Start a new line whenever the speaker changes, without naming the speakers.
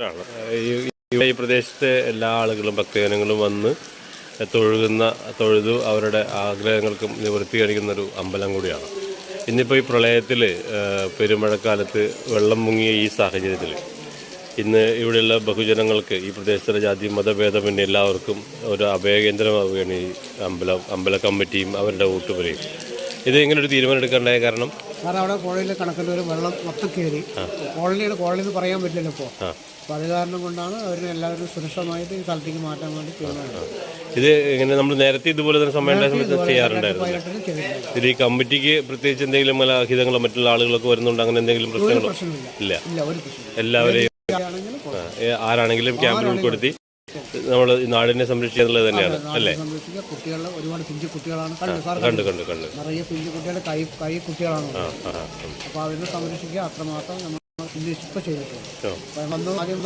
ആണ്. ഈ പ്രദേശത്തെ എല്ലാ ആളുകളും ഭക്തജനങ്ങളും വന്ന് തൊഴുതു അവരുടെ ആഗ്രഹങ്ങൾക്കും നിവൃത്തി കാണിക്കുന്നൊരു അമ്പലം കൂടിയാണ്. ഇന്നിപ്പോൾ ഈ പ്രളയത്തിൽ പെരുമഴക്കാലത്ത് വെള്ളം മുങ്ങിയ ഈ സാഹചര്യത്തിൽ ഇന്ന് ഇവിടെയുള്ള ബഹുജനങ്ങൾക്ക് ഈ പ്രദേശത്തുള്ള ജാതി മതഭേദമന്യേ എല്ലാവർക്കും ഒരു അഭയകേന്ദ്രമാവുകയാണ് ഈ അമ്പല കമ്മിറ്റിയും അവരുടെ ഊട്ടുപുരയും. ഇത് ഇങ്ങനെ ഒരു തീരുമാനം എടുക്കാനുണ്ടായ കാരണം
അവിടെ കോളനിയിൽ കണക്കിൽ ഒരു വെള്ളം മൊത്തം കയറി കോളനി എന്ന് പറയാൻ പറ്റില്ലല്ലോ ഇപ്പോൾ. അപ്പോൾ അത് കാരണം കൊണ്ടാണ് അവരിനെ എല്ലാവരും സുരക്ഷിതമായിട്ട് ഈ സ്ഥലത്തേക്ക് മാറ്റാൻ വേണ്ടി തീരുമാനം.
ഇത് ഇങ്ങനെ നമ്മൾ നേരത്തെ ഇതുപോലെ തന്നെ സമയത്ത് ചെയ്യാറുണ്ടായിരുന്നു. ഇത് ഈ കമ്മിറ്റിക്ക് പ്രത്യേകിച്ച് എന്തെങ്കിലും അഹിതങ്ങളോ മറ്റുള്ള ആളുകളൊക്കെ വരുന്നുണ്ട്, അങ്ങനെ എന്തെങ്കിലും പ്രശ്നങ്ങളോ? ഇല്ല, എല്ലാവരെയും ആരാണെങ്കിലും ക്യാമ്പിൽ ഉൾപ്പെടുത്തി നമ്മൾ നാടിനെ സംരക്ഷിക്കുക എന്നുള്ളത് തന്നെയാണ് അല്ലേ?
കുട്ടികളെ ഒരുപാട് പിഞ്ചു കുട്ടികളാണ്
കണ്ടു
നിറയെ പിഞ്ചു കുട്ടികളുടെ കൈ കുട്ടികളാണ്. അപ്പോൾ അവരെ സംരക്ഷിക്കുക അത്രമാത്രം നമ്മൾ ഇപ്പം ചെയ്തിട്ടുണ്ട്.